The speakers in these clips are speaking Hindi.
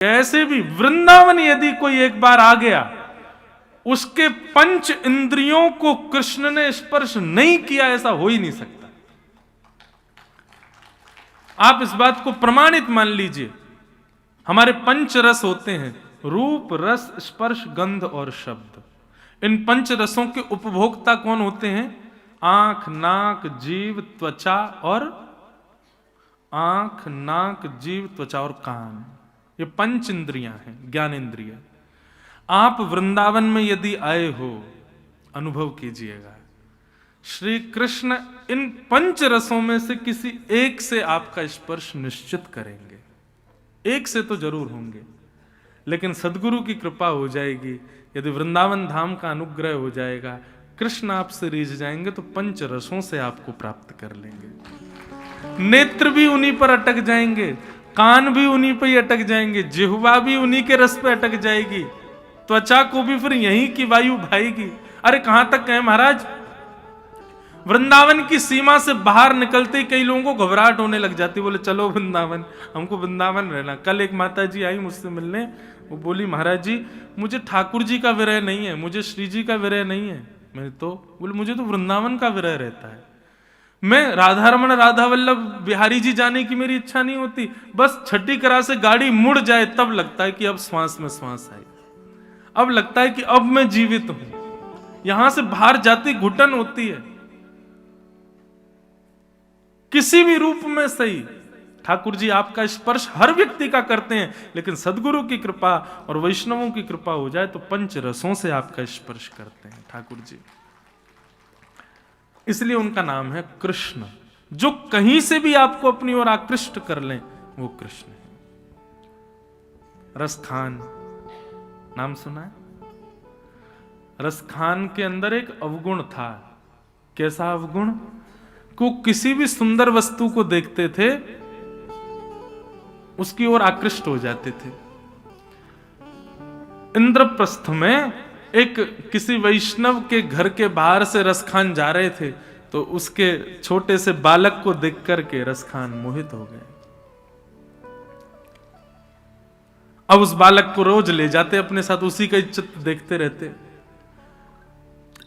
कैसे भी वृंदावन यदि कोई एक बार आ गया, उसके पंच इंद्रियों को कृष्ण ने स्पर्श नहीं किया, ऐसा हो ही नहीं सकता। आप इस बात को प्रमाणित मान लीजिए। हमारे पंच रस होते हैं, रूप, रस, स्पर्श, गंध और शब्द। इन पंच रसों के उपभोक्ता कौन होते हैं? आंख, नाक, जीव, त्वचा और आंख, नाक, जीव, त्वचा और कान। ये पंच इंद्रियां हैं, ज्ञानेंद्रिय। आप वृंदावन में यदि आए हो, अनुभव कीजिएगा, श्री कृष्ण इन पंच रसों में से किसी एक से आपका स्पर्श निश्चित करेंगे। एक से तो जरूर होंगे, लेकिन सदगुरु की कृपा हो जाएगी, यदि वृंदावन धाम का अनुग्रह हो जाएगा, कृष्ण आपसे रीझ जाएंगे तो पंच रसों से आपको प्राप्त कर लेंगे। नेत्र भी उन्हीं पर अटक जाएंगे, कान भी उन्हीं पर ही अटक जाएंगे, जिह्वा भी उन्हीं के रस पे अटक जाएगी, त्वचा को भी फिर यहीं की वायु भाएगी। अरे कहां तक कहें महाराज, वृंदावन की सीमा से बाहर निकलते ही कई लोगों को घबराहट होने लग जाती, बोले चलो वृंदावन, हमको वृंदावन रहना। कल एक माता जी आई मुझसे मिलने, वो बोली महाराज जी मुझे ठाकुर जी का विरह नहीं है, मुझे श्री जी का विरह नहीं है। मैं तो बोले मुझे तो वृंदावन का विरह रहता है, मैं राधा रमन राधा वल्लभ बिहारी जी जाने की मेरी इच्छा नहीं होती, बस छठी करा से गाड़ी मुड़ जाए तब लगता है कि अब श्वास में श्वास आई, अब लगता है कि अब मैं जीवित हूं। यहां से बाहर जाती घुटन होती है, किसी भी रूप में सही। ठाकुर जी आपका स्पर्श हर व्यक्ति का करते हैं, लेकिन सदगुरु की कृपा और वैष्णवों की कृपा हो जाए तो पंच रसों से आपका स्पर्श करते हैं ठाकुर जी। इसलिए उनका नाम है कृष्ण। जो कहीं से भी आपको अपनी ओर आकृष्ट कर लें वो कृष्ण है। रसखान नाम सुना है? रसखान के अंदर एक अवगुण था। कैसा अवगुण? को किसी भी सुंदर वस्तु को देखते थे उसकी ओर आकृष्ट हो जाते थे। इंद्रप्रस्थ में एक किसी वैष्णव के घर के बाहर से रसखान जा रहे थे, तो उसके छोटे से बालक को देख करके रसखान मोहित हो गए। अब उस बालक को रोज ले जाते अपने साथ, उसी का चित्र देखते रहते।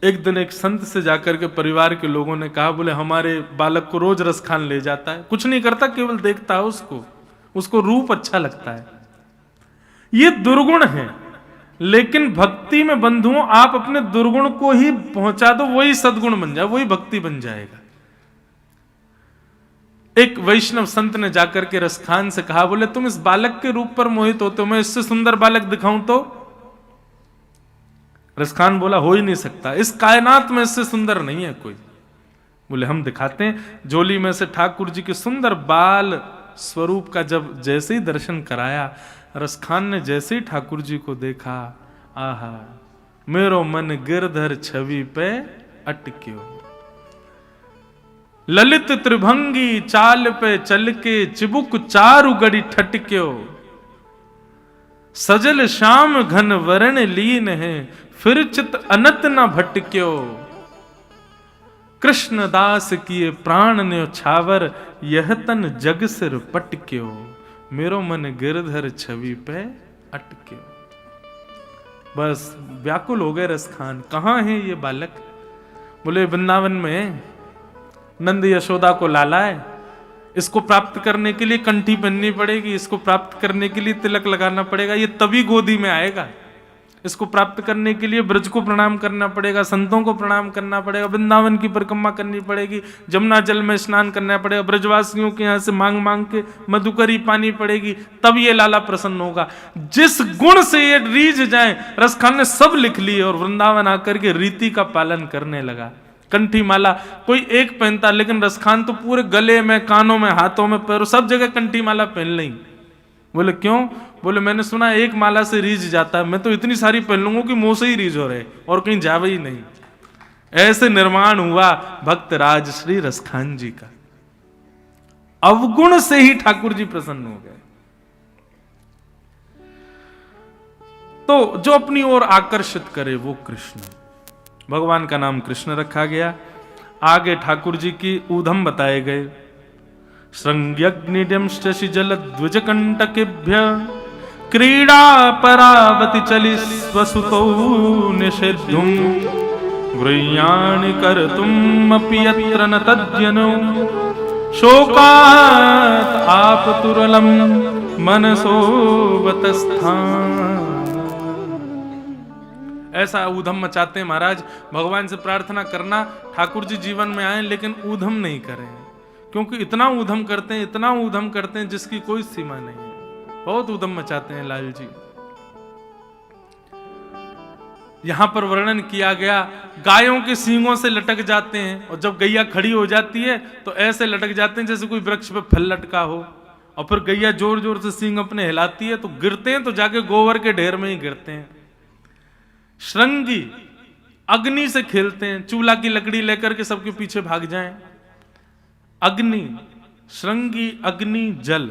एक दिन एक संत से जाकर के परिवार के लोगों ने कहा, बोले हमारे बालक को रोज रसखान ले जाता है, कुछ नहीं करता, केवल देखता है उसको रूप अच्छा लगता है। ये दुर्गुण है, लेकिन भक्ति में बंधुओं आप अपने दुर्गुण को ही पहुंचा दो, वही सद्गुण बन जाए, वही भक्ति बन जाएगा। एक वैष्णव संत ने जाकर के रसखान से कहा, बोले तुम इस बालक के रूप पर मोहित होते हो, मैं इससे सुंदर बालक दिखाऊं तो? रसखान बोला हो ही नहीं सकता, इस कायनात में इससे सुंदर नहीं है कोई। बोले हम दिखाते हैं। झोली में से ठाकुर जी के सुंदर बाल स्वरूप का जब जैसे ही दर्शन कराया, रसखान ने जैसे ही ठाकुर जी को देखा, आहा मेरो मन गिरधर छवि पे अटक्यो, ललित त्रिभंगी चाल पे चल के चिबुक चारु गड़ी ठटक्यो, सजल श्याम घन वरण लीन है फिर चित अनत न भटक्यो, कृष्णदास किए प्राण ने छावर यह तन जग सिर पटक्यो, मेरो मन गिरधर छवि पे अटक्यो। बस व्याकुल हो गए रसखान, कहां है ये बालक? बोले वृंदावन में नंद यशोदा को लाला है, इसको प्राप्त करने के लिए कंठी पहननी पड़ेगी, इसको प्राप्त करने के लिए तिलक लगाना पड़ेगा, ये तभी गोदी में आएगा। इसको प्राप्त करने के लिए ब्रज को प्रणाम करना पड़ेगा, संतों को प्रणाम करना पड़ेगा, वृंदावन की परिक्रमा करनी पड़ेगी, जमुना जल में स्नान करना पड़ेगा, ब्रजवासियों के यहाँ से मांग मांग के मधुकरी पानी पड़ेगी, तब ये लाला प्रसन्न होगा। जिस गुण से ये रीझ जाए, रसखान ने सब लिख लिए और वृंदावन आकर के रीति का पालन करने लगा। कंठी माला कोई एक पहनता, लेकिन रसखान तो पूरे गले में, कानों में, हाथों में, पैरों सब जगह कंठी माला पहन ली। बोले क्यों? बोले मैंने सुना एक माला से रीझ जाता है, मैं तो इतनी सारी पहन लूंगा कि मुंह से ही रीझ हो रहे और कहीं जावे ही नहीं। ऐसे निर्माण हुआ भक्त राज श्री रसखान जी का। अवगुण से ही ठाकुर जी प्रसन्न हो गए। तो जो अपनी ओर आकर्षित करे वो कृष्ण, भगवान का नाम कृष्ण रखा गया। आगे ठाकुर जी की ऊधम बताए गए। श्रृंग्यग्निडम शशि जल द्विज कंटकेभ्य क्रीडा परावति चलि स्वसुतौ निषिद्धुम गृह्याणि कर्तुम् अपि यत्र न तद्यनो शोकात् आपतुरलम मनसो वतस्थान। ऐसा ऊधम मचाते हैं महाराज। भगवान से प्रार्थना करना ठाकुर जी जीवन में आए लेकिन ऊधम नहीं करें, क्योंकि इतना ऊधम करते हैं, इतना ऊधम करते हैं जिसकी कोई सीमा नहीं है। बहुत ऊधम मचाते हैं लाल जी। यहां पर वर्णन किया गया, गायों के सींगों से लटक जाते हैं और जब गैया खड़ी हो जाती है तो ऐसे लटक जाते हैं जैसे कोई वृक्ष पे फल लटका हो, और फिर गैया जोर जोर से सींग अपने हिलाती है तो गिरते हैं तो जाके गोबर के ढेर में ही गिरते हैं। श्रृंगी अग्नि से खेलते हैं, चूल्हा की लकड़ी लेकर के सबके पीछे भाग जाएं। अग्नि, श्रृंगी, अग्नि, जल,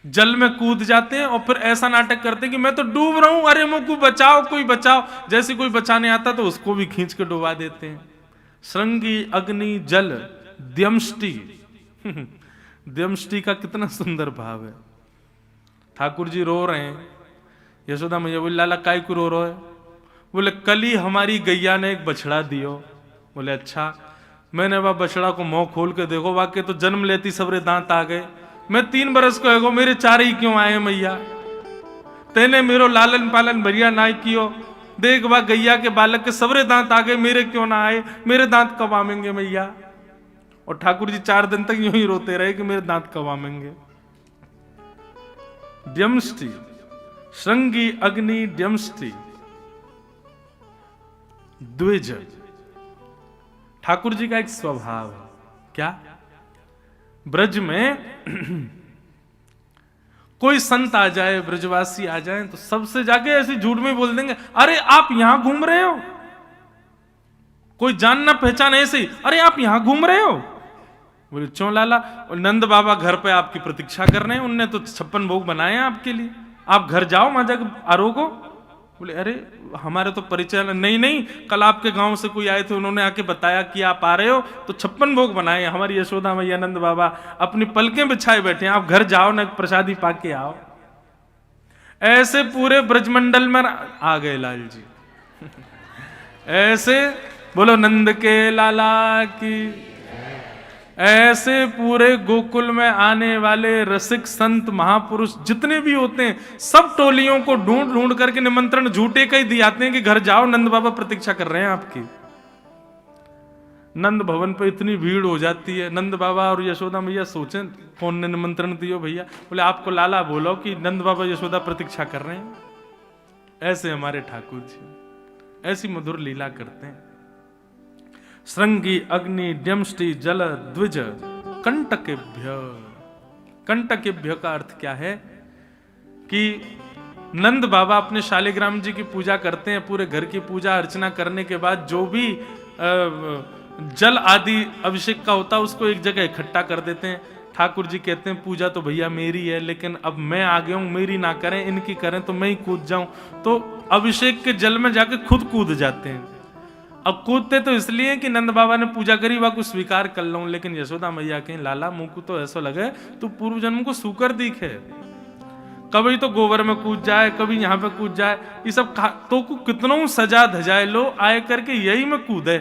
जल में कूद जाते हैं और फिर ऐसा नाटक करते हैं कि मैं तो डूब रहा हूं, अरे मुझको बचाओ, कोई बचाओ। जैसे कोई बचाने आता तो उसको भी खींच के डुबा देते हैं। श्रृंगी, अग्नि, जल, द्यमष्टि। द्यमष्टि का कितना सुंदर भाव है। ठाकुर जी रो रहे हैं, यशोदा मैया बोले लाला काय को रो रहे है? बोले कल ही हमारी गैया ने एक बछड़ा दियो। बोले अच्छा। मैंने वह बछड़ा को मुंह खोल के देखो, वाकई तो जन्म लेती सबरे दांत आ गए। मैं 3 बरस को है, मेरे 4 ही क्यों आए मैया? तेने मेरो लालन पालन बढ़िया ना कियो, देख वह गैया के बालक के सबरे दांत आ गए, मेरे क्यों ना आए? मेरे दांत कब आवेंगे मैया? और ठाकुर जी 4 दिन तक यूं ही रोते रहे कि मेरे दांत कब आवेंगे। द्यमष्टि, श्रृंगी, अग्नि, द्यमष्टि, द्विज। ठाकुर जी का एक स्वभाव है, क्या? ब्रज में कोई संत आ जाए, ब्रजवासी आ जाए तो सबसे जाके ऐसे झूठ में बोल देंगे, अरे आप यहां घूम रहे हो? कोई जान ना पहचान ऐसे ही, अरे आप यहां घूम रहे हो? बोले क्यों लाला? और नंद बाबा घर पे आपकी प्रतीक्षा कर रहे हैं, उनने तो 56 भोग बनाए हैं आपके लिए, आप घर जाओ, वहां जाकर आरोगो। बोले अरे हमारे तो परिचय नहीं, नहीं, कल आपके गांव से कोई आए थे, उन्होंने आके बताया कि आप आ रहे हो तो 56 भोग बनाए। हमारी यशोदा मैया, नंद बाबा अपनी पलकें बिछाए बैठे हैं, आप घर जाओ ना, प्रसादी पाके आओ। ऐसे पूरे ब्रजमंडल में आ गए लाल जी। ऐसे बोलो नंद के लाला की। ऐसे पूरे गोकुल में आने वाले रसिक संत महापुरुष जितने भी होते हैं, सब टोलियों को ढूंढ ढूंढ करके निमंत्रण झूठे का ही दिए आते हैं कि घर जाओ, नंद बाबा प्रतीक्षा कर रहे हैं आपकी। नंद भवन पे इतनी भीड़ हो जाती है, नंद बाबा और यशोदा मैया सोचें कौन ने निमंत्रण दियो भैया? बोले आपको लाला बोलो कि नंद बाबा यशोदा प्रतीक्षा कर रहे हैं। ऐसे हमारे ठाकुर जी ऐसी मधुर लीला करते हैं। श्रृंगी, अग्नि, द्यमष्टि, जल, द्विज, कंटकेभ्य। कंटकेभ्य का अर्थ क्या है कि नंद बाबा अपने शालिग्राम जी की पूजा करते हैं, पूरे घर की पूजा अर्चना करने के बाद जो भी जल आदि अभिषेक का होता है उसको एक जगह इकट्ठा कर देते हैं। ठाकुर जी कहते हैं पूजा तो भैया मेरी है, लेकिन अब मैं आ गया हूं, मेरी ना करें, इनकी करें तो मैं ही कूद जाऊं। तो अभिषेक के जल में जाके खुद कूद जाते हैं। अब कूदते तो इसलिए कि नंद बाबा ने पूजा करी, वह को स्वीकार कर लूं, लेकिन यशोदा मैया कहें लाला मुंह को तो ऐसा लगे तू पूर्व जन्म को सूकर दिखे। कभी तो गोबर में कूद जाए, कभी यहां पे कूद जाए, ये सब तो कितनों सजा धजाए लो आए करके यही में कूदे।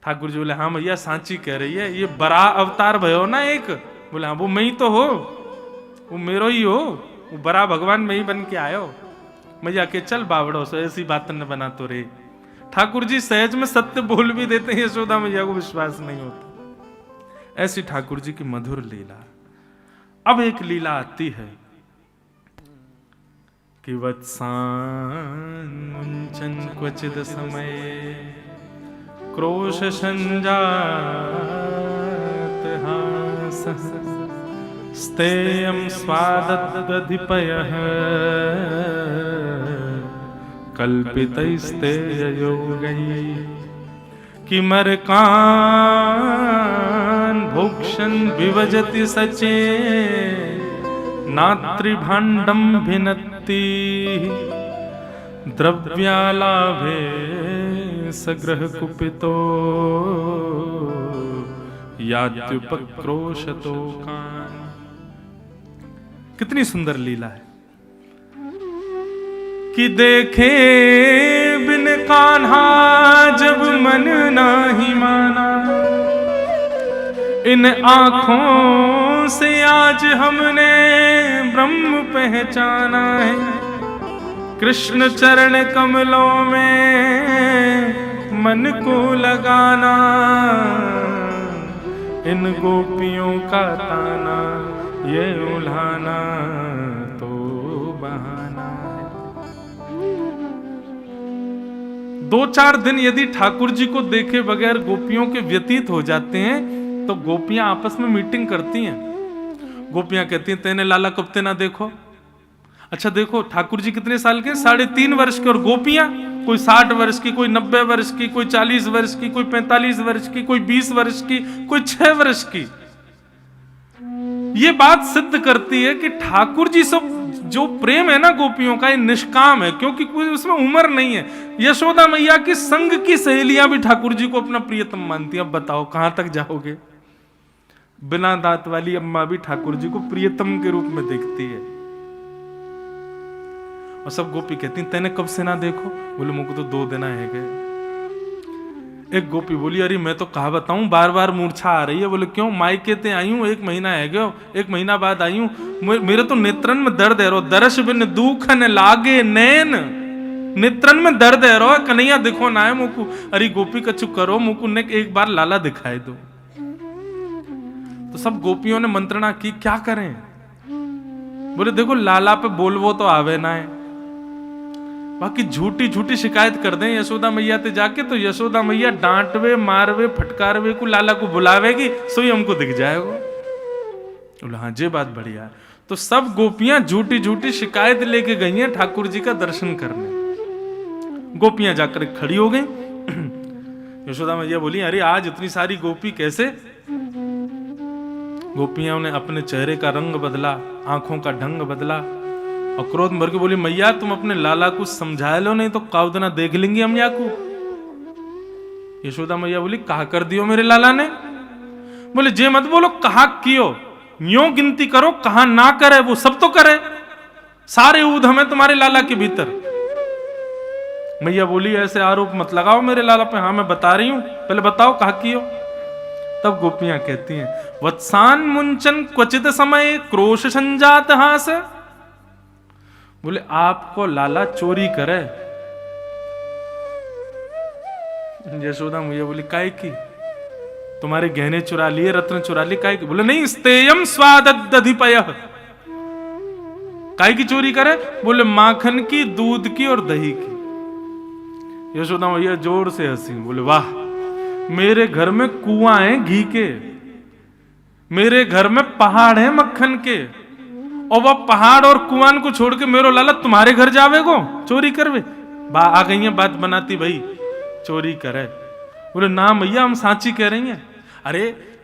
ठाकुर जी बोले हाँ भैया सांची कह रही है, ये बड़ा अवतार भयो ना एक। बोले हाँ वो मैं ही तो हो, वो मेरो ही हो, वो बड़ा भगवान में ही बन के आयो। मैया के चल बावड़ो सो ऐसी बात न बना तो रे। ठाकुर जी सहज में सत्य बोल भी देते हैं, यशोदा मैया को विश्वास नहीं होता। ऐसी ठाकुर जी की मधुर लीला। अब एक लीला आती है कि वत्सांचन क्वचिद समय क्रोश संजात हास स्तेयं स्वादद्धिपयः कल्पितैस्तेययोगैः किमर्कान् भोक्षन् विभजति सचे नात्रिभाण्डं भिनत्ति द्रव्यालाभे सग्रह कुपितो यात्युपक्रोशतो कान्। कितनी सुंदर लीला है कि देखे बिन कान्हा जब मन नाही माना, इन आंखों से आज हमने ब्रह्म पहचाना है। कृष्ण चरण कमलों में मन को लगाना, इन गोपियों का ताना ये उल्हाना तो बहाना है। 2-4 दिन यदि ठाकुर जी को देखे बगैर गोपियों के व्यतीत हो जाते हैं तो गोपियां आपस में मीटिंग करती हैं। गोपियां कहती हैं तेने लाला कब ना देखो। अच्छा देखो ठाकुर जी कितने साल के, 3.5 वर्ष के, और गोपियां कोई 60 वर्ष की, कोई 90 वर्ष की, कोई 40 वर्ष की, कोई 45 वर्ष की, कोई 20 वर्ष की, कोई 6 वर्ष की। ये बात सिद्ध करती है कि ठाकुर जी सब जो प्रेम है ना गोपियों का, ये निष्काम है, क्योंकि कोई उसमें उम्र नहीं है। यशोदा मैया की संग की सहेलियां भी ठाकुर जी को अपना प्रियतम मानती हैं। अब बताओ कहां तक जाओगे। बिना दांत वाली अम्मा भी ठाकुर जी को प्रियतम के रूप में देखती है। और सब गोपी कहती हैं तेने कब से ना देखो। बोले मुझको तो 2 दिन है गए। एक गोपी बोली अरे मैं तो कहा बताऊं, बार बार मूर्छा आ रही है। बोले क्यों, मायके ते आई हूं, 1 महीना है गयो, 1 महीना बाद आई हूं, मेरे तो नेत्रन में दर्द है रो, दर्श बिन दुखन लागे नैन, नेत्रन में दर्द है रो, कन्हैया दिखो ना है मुकु। अरे गोपी कछु करो, मुकु ने एक बार लाला दिखाई दो। तो सब गोपियों ने मंत्रणा की क्या करें। बोले देखो लाला पे बोलवो तो आवे ना है, बाकी झूठी झूठी शिकायत कर दें यशोदा मैया ते जाके, तो यशोदा मैया डांटवे मारवे फटकारवे को लाला को बुलावेगी, सोई हमको दिख जाएगा। बोला हाँ ये बात बढ़िया है। तो सब गोपियां झूठी झूठी शिकायत लेके गई हैं ठाकुर जी का दर्शन करने। गोपियां जाकर खड़ी हो गई। यशोदा मैया बोली अरे आज इतनी सारी गोपी कैसे। गोपियों ने अपने चेहरे का रंग बदला, आंखों का ढंग बदला, और क्रोध भर के बोली मैया तुम अपने लाला को समझा लो, नहीं तो काउदना देख लेंगे हम या को। यशोदा मैया बोली कहा कर दियो मेरे लाला ने। बोले जे मत बोलो, कहा कियो, यूं गिनती करो कहा ना करे, वो सब तो करे, सारे ऊध हमें तुम्हारे लाला के भीतर। मैया बोली ऐसे आरोप मत लगाओ मेरे लाला पे। हाँ मैं बता रही हूं, पहले बताओ कहा कियो। तब गोपियां कहती हैं वत्सान मुंचन क्वचित समय क्रोश संजात हास। बोले आपको लाला चोरी करे। यशोदा मैया बोली काय की, तुम्हारे गहने चुरा लिए, रत्न चुरा लिए, काय की। बोले नहीं स्तेयम स्वादधिपय। काय की चोरी करे। बोले माखन की, दूध की और दही की। यशोदा मैया जोर से हंसी। बोले वाह मेरे घर में कुआं है घी के, मेरे घर में पहाड़ है मक्खन के, और वह पहाड़ और कुआं को छोड़ के मेरो लाला तुम्हारे घर जावेगो चोरी करवे। आ गई है बात बनाती भाई चोरी करे। बोले ना मैया हम साची कह रही हैं। अरे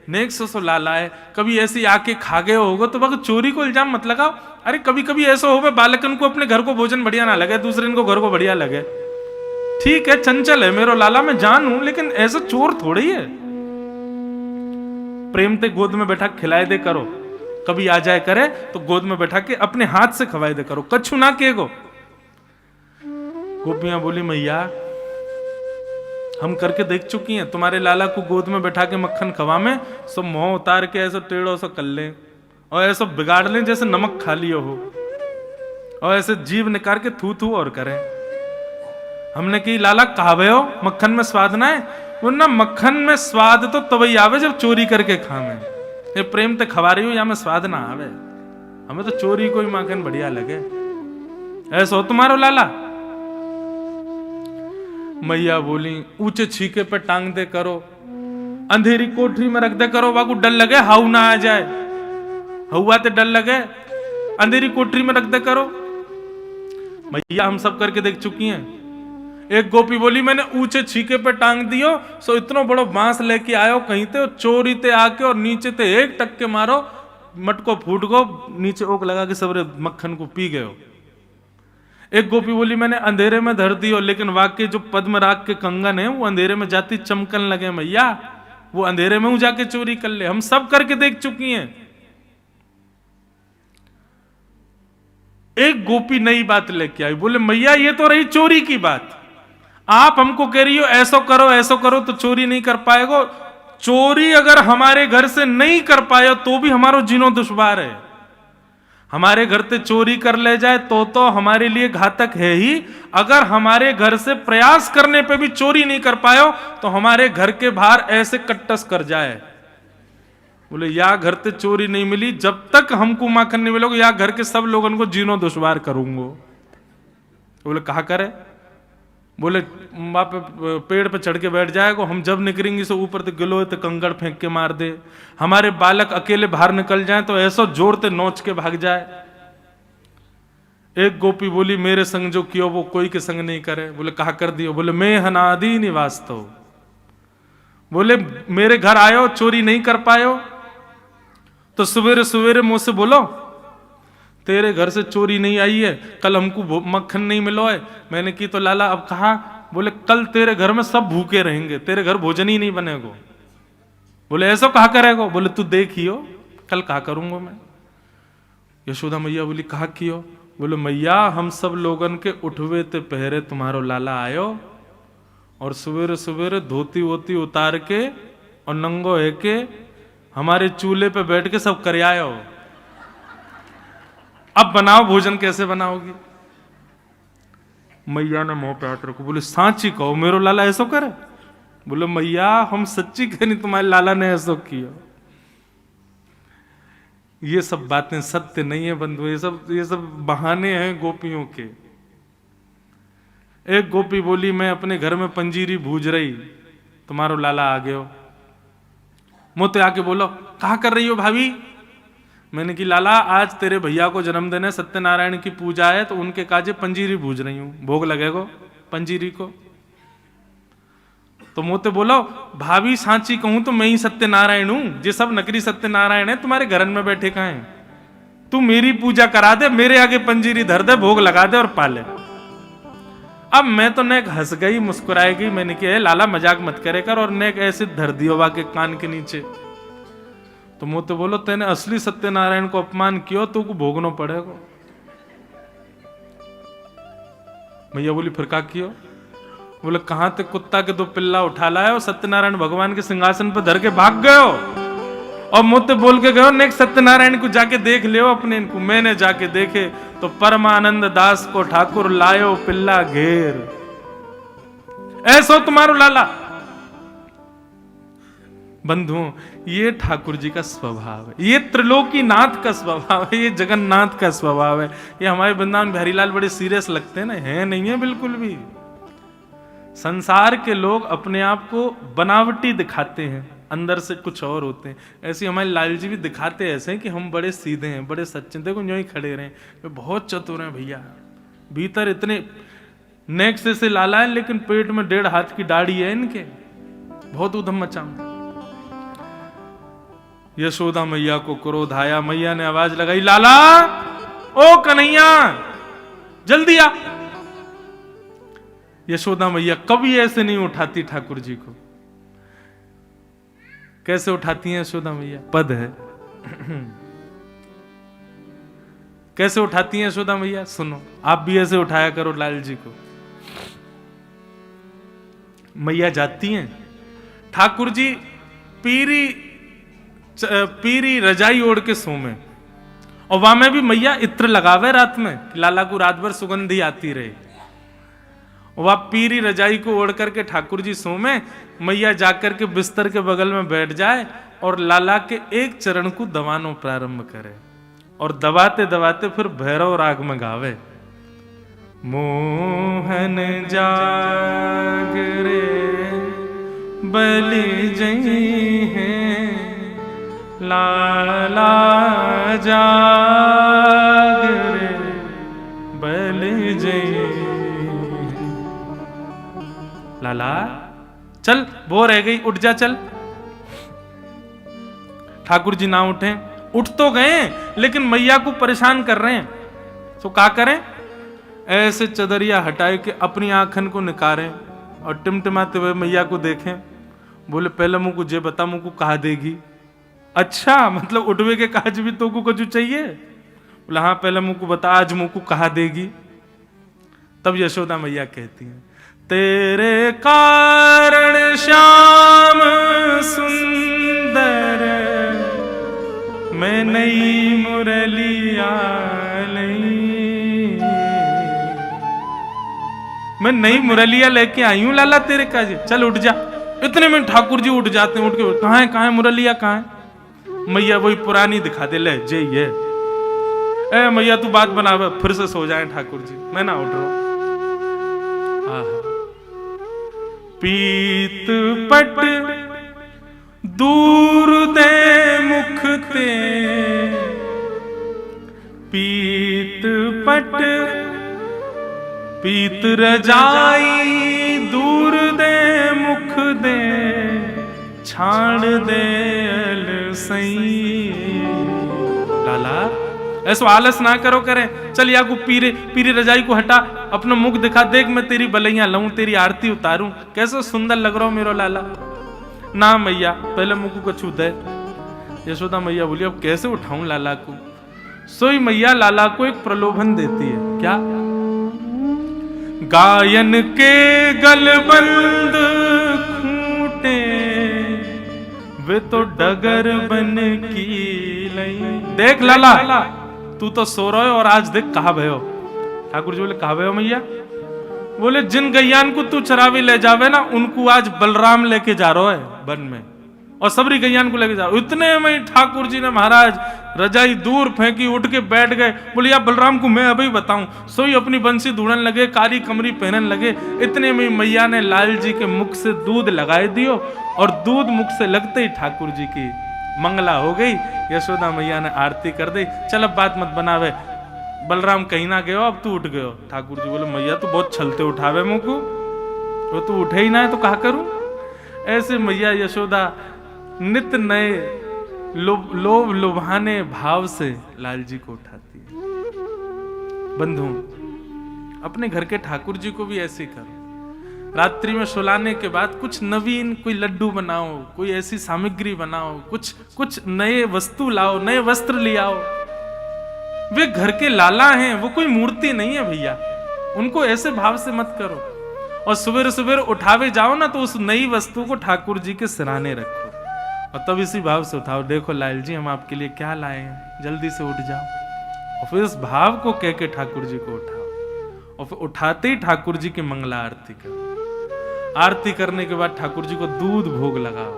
नेक सो लाला है, कभी ऐसी आके खा गए होगा तो वक्त चोरी को इल्जाम मत लगाओ। अरे कभी कभी ऐसा हो बालकन को अपने घर को भोजन बढ़िया ना लगे, दूसरे को घर को बढ़िया लगे। ठीक है चंचल है मेरो लाला, मैं जानू, लेकिन ऐसा चोर थोड़ी है। प्रेम ते गोद में बैठा खिलाए दे करो, कभी आ जाए करे तो गोद में बैठा के अपने हाथ से खवाए दे करो, कछु ना के गो। गोपियां बोली मैया हम करके देख चुकी हैं, तुम्हारे लाला को गोद में बैठा के मक्खन खवा में सब मुंह उतार के ऐसा टेढ़ो सा कर ले और ऐसा बिगाड़ ले जैसे नमक खा लियो हो, और ऐसे जीभ निकाल के थू थू और करें। हमने की लाला कहावे हो मक्खन में स्वाद ना है। वो ना मक्खन में स्वाद तो तभी आवे जब चोरी करके खावे। ये प्रेम ते खवा रही हो या में स्वाद ना आवे, हमें तो चोरी को ही मक्खन बढ़िया लगे। ऐसा हो तुम्हारो लाला। मैया बोली ऊंचे छीके पे टांग दे करो, अंधेरी कोठरी में रख दे करो, वाकू डर लगे हाउ ना आ जाए, हवा ते डर लगे, अंधेरी कोठरी में रख दे करो। मैया हम सब करके देख चुकी हैं। एक गोपी बोली मैंने ऊंचे छीके पे टांग दियो, सो इतना बड़ो बांस लेके आयो कहीं ते, चोरी ते आके और नीचे ते एक टक्के मारो, मटको फूट गो, नीचे ओक लगा के सबरे मक्खन को पी गयो। एक गोपी बोली मैंने अंधेरे में धर दियो, लेकिन वाकई जो पद्मराग के कंगन है वो अंधेरे में जाती चमकन लगे मैया, वो अंधेरे में जाके चोरी कर ले। हम सब करके देख चुकी हैं। एक गोपी नई बात लेके आई, बोले मैया ये तो रही चोरी की बात, आप हमको कह रही हो ऐसो करो तो चोरी नहीं कर पाएगो। चोरी अगर हमारे घर से नहीं कर पाए तो भी हमारो जीनो दुश्वार है। हमारे घर से चोरी कर ले जाए तो हमारे लिए घातक है ही, अगर हमारे घर से प्रयास करने पे भी चोरी नहीं कर पायो तो हमारे घर के बाहर ऐसे कट्टस कर जाए, बोले या घर से चोरी नहीं मिली, जब तक हमको माखन नहीं मिलोगे या घर के सब लोगों को जीनो दुश्वार करूंगो। बोले कहा करे, बोले वहां पे पेड़ पे चढ़ के बैठ जाएगा, हम जब निकलेंगे से ऊपर तो गिलो तो कंकड़ फेंक के मार दे, हमारे बालक अकेले बाहर निकल जाए तो ऐसा जोर से नोच के भाग जाए। एक गोपी बोली मेरे संग जो कियो वो कोई के संग नहीं करे। बोले कहा कर दियो, बोले मैं हनादि निवास तो, बोले मेरे घर आयो चोरी नहीं कर पायो तो सवेरे सवेरे मुझसे बोलो तेरे घर से चोरी नहीं आई है, कल हमको मक्खन नहीं मिलो है। मैंने की तो लाला अब कहा, बोले कल तेरे घर में सब भूखे रहेंगे, तेरे घर भोजन ही नहीं बनेगा। बोले ऐसा कहा करेगा, बोले तू देखियो कल कहा करूंगा मैं। यशोदा मैया बोली कहा कियो, बोले मैया हम सब लोगन के उठवे ते पहरे तुम्हारो लाला आयो और सवेरे सवेरे धोती वोती उतार के और नंगो है के हमारे चूल्हे पे बैठ के सब कर आयो। अब बनाओ भोजन, कैसे बनाओगी। मैया ने मुंह पे हाथ रखो, बोले सांची कहो मेरो लाला ऐसो करे। बोले मैया हम सच्ची कहनी तुम्हारे लाला ने ऐसो किया। ये सब बातें सत्य नहीं है बंधु, ये सब बहाने हैं गोपियों के। एक गोपी बोली मैं अपने घर में पंजीरी भूज रही, तुम्हारो लाला आ गयो। मोते आके बोलो कहा कर रही हो भाभी। मैंने कि लाला आज तेरे भैया को जन्मदिन है, सत्यनारायण की पूजा है तो उनके काजे पंजीरी भूज रही हूं, भोग लगेगो पंजीरी को। तो मोते बोलो भाभी सांची कहूं तो मैं ही सत्यनारायण हूं, जे सब नकली सत्यनारायण है तुम्हारे घर में बैठे कहां हैं। तू मेरी पूजा करा दे, मेरे आगे पंजीरी धर दे, भोग लगा दे और पाले। अब मैं तो नेक हंस गई, मुस्कुराई गई। मैंने कहा लाला मजाक मत करे कर, और नेक ऐसे धर दियो वा के कान के नीचे। तो मुझे तो बोलो तेने असली सत्यनारायण को अपमान किया तो को भोगना पड़ेगा। मैया बोली फिर क्या कियो। बोले कहां ते कुत्ता के दो पिल्ला उठा लाया और सत्यनारायण भगवान के सिंहासन पर धर के भाग गयो और मुझे बोल के गयो नेक सत्यनारायण को जाके देख लियो अपने इनको। मैंने जाके देखे तो परमानंद दास को ठाकुर लायो पिल्ला घेर। ऐसो तुम्हारो लाला। बंधुओं ये ठाकुर जी का स्वभाव है, ये त्रिलोकी नाथ का स्वभाव है, ये जगन्नाथ का स्वभाव है। ये हमारे वृंदावन बिहारी लाल बड़े सीरियस लगते हैं ना, है नहीं है बिल्कुल भी। संसार के लोग अपने आप को बनावटी दिखाते हैं, अंदर से कुछ और होते हैं। ऐसे हमारे लाल जी भी दिखाते ऐसे हैं कि हम बड़े सीधे हैं, बड़े सच्चे। देखो यूं ही खड़े रहे, वे बहुत चतुर हैं भैया। भीतर इतने नेक से लाला है लेकिन पेट में 1.5 हाथ की दाढ़ी है इनके, बहुत उधम मचा। यशोदा मैया को क्रोध आया। मैया ने आवाज लगाई लाला ओ कन्हैया जल्दी आ। यशोदा मैया कभी ऐसे नहीं उठाती ठाकुर जी को। कैसे उठाती हैं यशोदा मैया, पद है। कैसे उठाती हैं यशोदा मैया, सुनो आप भी ऐसे उठाया करो लाल जी को। मैया जाती हैं, ठाकुर जी पीरी रजाई ओढ़ के सोमे, और वहां में भी मैया इत्र लगावे रात में, लाला को रात भर सुगंधी आती रहे। वह पीरी रजाई को ओढ़ करके ठाकुर जी सोमे, मैया जाकर के बिस्तर के बगल में बैठ जाए और लाला के एक चरण को दबानो प्रारंभ करे, और दबाते दबाते फिर भैरव राग में गावे। मोहन जाग रे बलि जई है, लाला जाग रे बलि जई। लाला चल वो रह गई, उठ जा चल। ठाकुर जी ना उठे, उठ तो गए लेकिन मैया को परेशान कर रहे हैं, तो क्या करें। ऐसे चदरिया हटाए के अपनी आंखन को निकारें और टिमटिमाते हुए मैया को देखें। बोले पहले मुझको जे बता मुझको कहा देगी। अच्छा मतलब उठवे के काज भी तो को कुछ चाहिए। बोला हाँ पहले मुंह को बता, आज मुंह को कहा देगी? तब यशोदा मैया कहती हैं, तेरे कारण श्याम सुंदर मैं नई मुरलिया लई, मैं नई मुरलिया लेके आई हूं लाला तेरे काज, चल उठ जा। इतने में ठाकुर जी उठ जाते हैं, उठ के कहाँ है मुरलिया कहाँ है? मैया वही पुरानी दिखा दे, ले जे ये ए मैया तू बात बनावे, फिर से सो जाए ठाकुर जी, मैं ना उठ रहा हूं। पीत पट दूर दे मुख ते, पीत पट पीत रजाई दूर दे मुख दे, छाड़ दे अलसई। लाला ऐसा आलस ना करो करे, चल या को पीरी रजाई को हटा, अपना मुख दिखा, देख मैं तेरी बलैया लाऊं, तेरी आरती उतारूं, कैसा सुंदर लग रहा हो मेरो लाला। ना मैया पहले मुख को छू दे। यशोदा मैया बोली अब कैसे उठाऊं लाला को? सोई मैया लाला को एक प्रलोभन देती है, क्या? गायन के गलबंद खूंटे वे तो डगर बन की लई। देख लाला तू तो सो रहे हो और आज देख कहा भयो। ठाकुर जी बोले कहा भयो मैया? बोले जिन गैयान को तू चरावे ले जावे ना, उनको आज बलराम लेके जा रहा है वन में, और सबरी गैयान को लेके जा रहा। इतने में ठाकुर जी ने महाराज रजाई दूर फेंकी, उठ के बैठ गए। बोले या बलराम को मैं अभी बताऊं। सोई अपनी बंसी ढूंढने लगे, कारी कमरी पहनने लगे। इतने में मैया ने लाल जी के मुख से दूध लगाए दियो, और दूध मुख से लगते ही ठाकुर जी की मंगला हो गई। यशोदा मैया ने आरती कर दी। चल अब बात मत बनावे, बलराम कहीं ना गयो, अब तू उठ गयो। ठाकुर जी बोले मैया तू बहुत छलते उठावे मुंह को, वो तू उठे ही ना है तो कहा करूं। ऐसे मैया यशोदा नित नए लोभ लुभाने भाव से लाल जी को उठाती है। बंधु अपने घर के ठाकुर जी को भी ऐसे करो। रात्रि में सुलाने के बाद कुछ नवीन, कोई लड्डू बनाओ, कोई ऐसी सामग्री बनाओ, कुछ नए वस्तु लाओ, नए वस्त्र ले आओ। वे घर के लाला हैं, वो कोई मूर्ति नहीं है भैया, उनको ऐसे भाव से मत करो। और सवेरे सवेरे उठावे जाओ ना, तो उस नई वस्तु को ठाकुर जी के सिराने रखो, और तब इसी भाव से उठाओ, देखो लाल जी हम आपके लिए क्या लाए हैं, जल्दी से उठ जाओ। और फिर इस भाव को कह के ठाकुर जी को उठाओ, और फिर उठाते ही ठाकुर जी की मंगला आरती करो। आरती करने के बाद ठाकुर जी को दूध भोग लगाओ,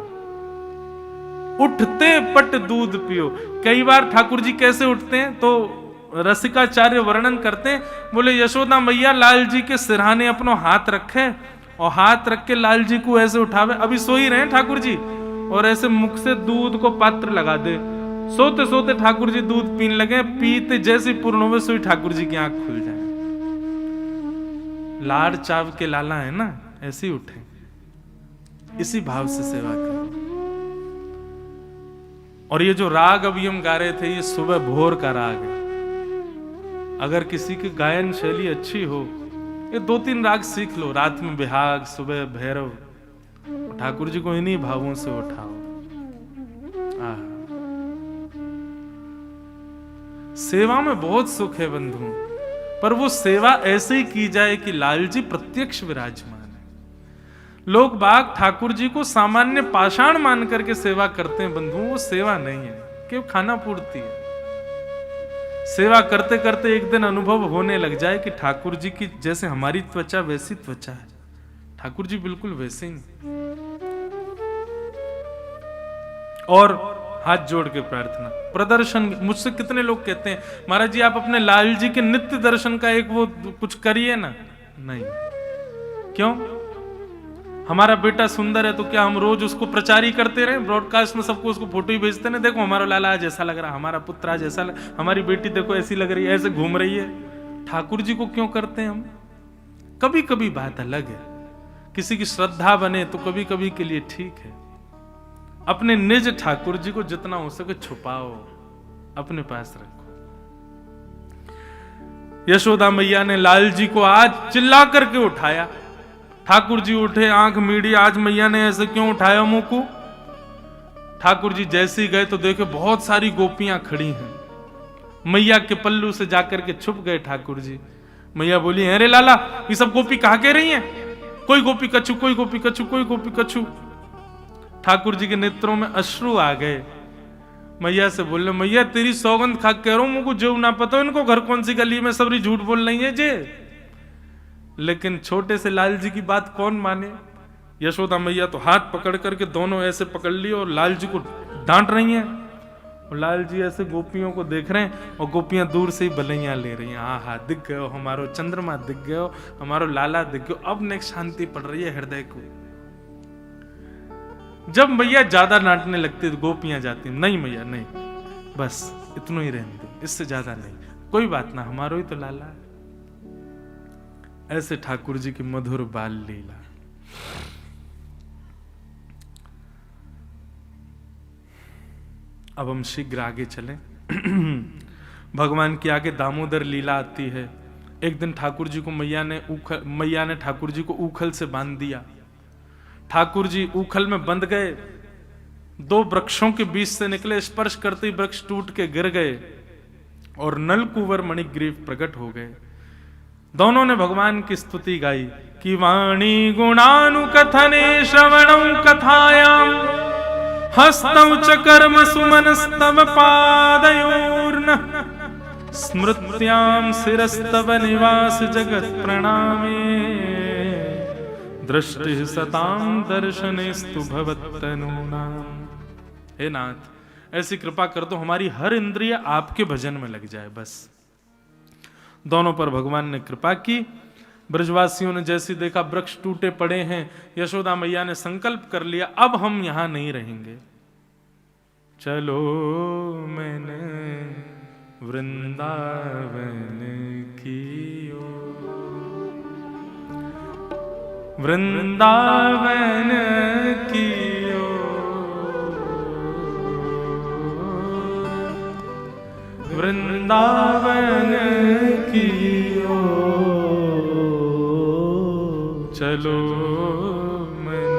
उठते पट दूध पियो। कई बार ठाकुर जी कैसे उठते हैं तो रसिकाचार्य वर्णन करते हैं, बोले यशोदा मैया लाल जी के सिरहाने अपनो हाथ रखे, और हाथ रख के लाल जी को ऐसे उठावे। अभी सो ही रहे ठाकुर जी, और ऐसे मुख से दूध को पात्र लगा दे। सोते सोते ठाकुर जी दूध पीने लगे, पीते जैसे पूर्ण हुए सोई ठाकुर जी की आंख खुल जाए। लाड़ चाव के लाला है ना, ऐसे ही उठे, इसी भाव से सेवा करो। और ये जो राग अभी हम गा रहे थे, ये सुबह भोर का राग है। अगर किसी की गायन शैली अच्छी हो, ये 2-3 राग सीख लो। रात में बिहाग, सुबह भैरव, ठाकुर जी को इन्हीं भावों से उठाओ। सेवा में बहुत सुख है बंधु, पर वो सेवा ऐसे ही की जाए कि लाल जी प्रत्यक्ष विराजमान है। लोग बाग ठाकुर जी को सामान्य पाषाण मान करके सेवा करते हैं बंधु, वो सेवा नहीं है, केवल खाना पूर्ति है। सेवा करते करते एक दिन अनुभव होने लग जाए कि ठाकुर जी की जैसे हमारी त्वचा वैसी त्वचा है, ठाकुर जी बिल्कुल वैसे ही। और हाथ जोड़ के प्रार्थना, प्रदर्शन। मुझसे कितने लोग कहते हैं महाराज जी आप अपने लाल जी के नित्य दर्शन का एक वो कुछ करिए ना। नहीं, क्यों? हमारा बेटा सुंदर है तो क्या हम रोज उसको प्रचारी करते रहे? ब्रॉडकास्ट में सबको उसको फोटो ही भेजते ना, देखो हमारा लाला आज ऐसा लग रहा, हमारा पुत्र आज ऐसा लग, हमारी बेटी देखो ऐसी लग रही है, ऐसे घूम रही है। ठाकुर जी को क्यों करते हैं हम? कभी कभी बात अलग है, किसी की श्रद्धा बने तो कभी कभी के लिए ठीक है। अपने निज ठाकुर जी को जितना हो सके छुपाओ, अपने पास रखो। यशोदा मैया ने लाल जी को आज चिल्ला करके उठाया। ठाकुर जी उठे, आंख मीड़ी, आज मैया ने ऐसे क्यों उठाया मुंह को? ठाकुर जी जैसे ही गए तो देखे बहुत सारी गोपियां खड़ी हैं। मैया के पल्लू से जाकर के छुप गए ठाकुर जी। मैया बोली, अरे लाला, ये सब गोपी कहा कह रही हैं? कोई गोपी कछु, कोई गोपी कछु, कोई गोपी कछु। ठाकुर जी के नेत्रों में अश्रु आ गए। मैया से बोले, मैया तेरी सौगंध खा कह रहा हूं, मुझको जो ना पता इनको घर कौन सी गली में सबरी झूठ बोल रही है जे। लेकिन छोटे से लाल जी की बात कौन माने। यशोदा मैया तो हाथ पकड़ करके दोनों ऐसे पकड़ लिए और लाल जी को डांट रही हैं। और लाल जी ऐसे गोपियों को देख रहे हैं और गोपियां दूर से ही बलैया ले रही हैं। हाँ हाँ, दिख गयो हमारो चंद्रमा, दिख गयो हमारो लाला, दिख गयो। अब नेक शांति पड़ रही है हृदय को। जब मैया ज्यादा डांटने लगती तो गोपियां जाती, नहीं मैया नहीं, बस इतना ही रहने दो, इससे ज्यादा नहीं, कोई बात ना, हमारो ही तो लाला है। ऐसे ठाकुर जी की मधुर बाल लीला। अब हम शीघ्र आगे चलें। भगवान की आगे दामोदर लीला आती है। एक दिन ठाकुर जी को मैया ने ठाकुर जी को ऊखल से बांध दिया। ठाकुर जी ऊखल में बंध गए। दो वृक्षों के बीच से निकले, स्पर्श करते ही वृक्ष टूट के गिर गए और नलकुंवर मणिग्रीव प्रकट हो गए। दोनों ने भगवान की स्तुति गाई कि वाणी गुणानुकथने श्रवणं कथायाम हस्तौ च कर्म सुमनस्तव पादयोर्न स्मृत्यां शिरस्तव निवास जगत प्रणामे दृष्टि सतां दर्शनेस्तु भवत्तनूनां। हे नाथ, ऐसी कृपा कर दो हमारी हर इंद्रिय आपके भजन में लग जाए। बस दोनों पर भगवान ने कृपा की। ब्रजवासियों ने जैसे देखा वृक्ष टूटे पड़े हैं, यशोदा मैया ने संकल्प कर लिया, अब हम यहां नहीं रहेंगे, चलो मैंने वृंदावन की ओर, वृंदावन की ओर, वृंदावन की ओर, चलो मन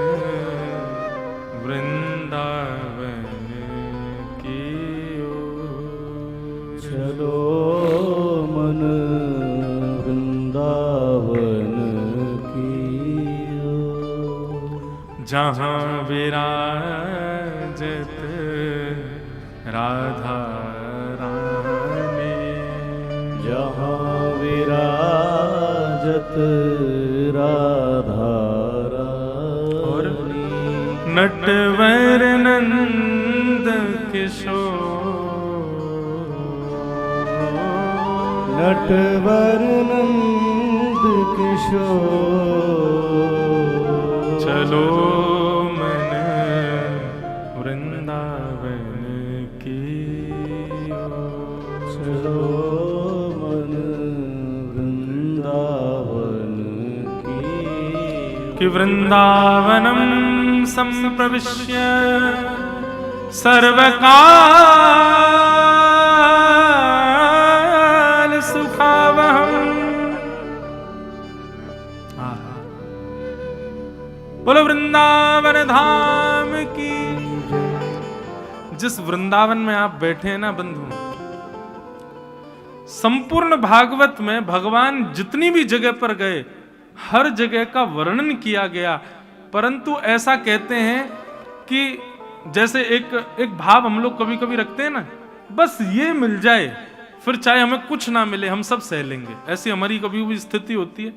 वृंदावन की ओर, चलो मन वृंदावन की ओर, जहाँ विराजत राधा रानी, जहाँ विराजत राधा रानी, नटवर नंद किशोर, नटवर नंद किशोर, चलो मन वृंदावन की ओर, चलो मन वृंदावन की कि वृंदावनम संप्रविश्य सर्वकाल सुखावहम्। बोलो वृंदावन धाम की। जिस वृंदावन में आप बैठे हैं ना बंधु, संपूर्ण भागवत में भगवान जितनी भी जगह पर गए हर जगह का वर्णन किया गया, परंतु ऐसा कहते हैं कि जैसे एक भाव हम लोग कभी कभी रखते हैं ना, बस ये मिल जाए फिर चाहे हमें कुछ ना मिले हम सब सह लेंगे, ऐसी हमारी कभी भी स्थिति होती है।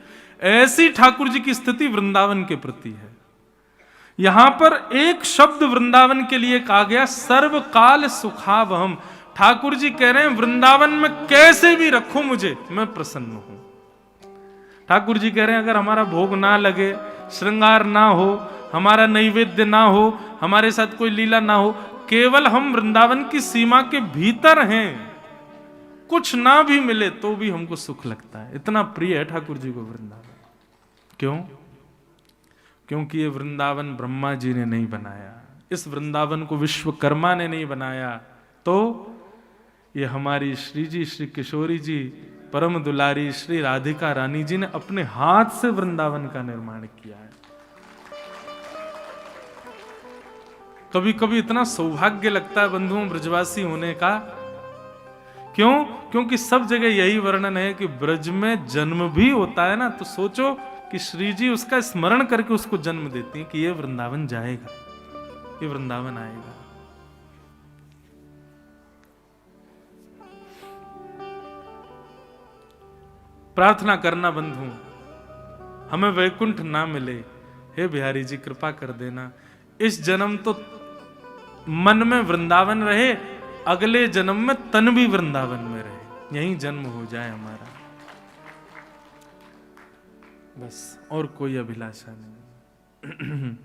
ऐसी ठाकुर जी की स्थिति वृंदावन के प्रति है। यहां पर एक शब्द वृंदावन के लिए कहा गया, सर्वकाल सुखावहम। ठाकुर जी कह रहे हैं वृंदावन में कैसे भी रखो मुझे, मैं प्रसन्न हूं। ठाकुर जी कह रहे हैं अगर हमारा भोग ना लगे, श्रृंगार ना हो, हमारा नैवेद्य ना हो, हमारे साथ कोई लीला ना हो, केवल हम वृंदावन की सीमा के भीतर हैं, कुछ ना भी मिले तो भी हमको सुख लगता है। इतना प्रिय है ठाकुर जी को वृंदावन। क्यों? क्योंकि ये वृंदावन ब्रह्मा जी ने नहीं बनाया, इस वृंदावन को विश्वकर्मा ने नहीं बनाया, तो ये हमारी श्री जी, श्री किशोरी जी, परम दुलारी श्री राधिका रानी जी ने अपने हाथ से वृंदावन का निर्माण किया है। कभी कभी इतना सौभाग्य लगता है बंधुओं ब्रजवासी होने का क्यों? क्योंकि सब जगह यही वर्णन है कि ब्रज में जन्म भी होता है ना, तो सोचो कि श्री जी उसका स्मरण करके उसको जन्म देती हैं कि ये वृंदावन जाएगा, ये वृंदावन आएगा। प्रार्थना करना बंधु, हमें वैकुंठ ना मिले, हे बिहारी जी कृपा कर देना। इस जन्म तो मन में वृंदावन रहे, अगले जन्म में तन भी वृंदावन में रहे, यही जन्म हो जाए हमारा, बस और कोई अभिलाषा नहीं।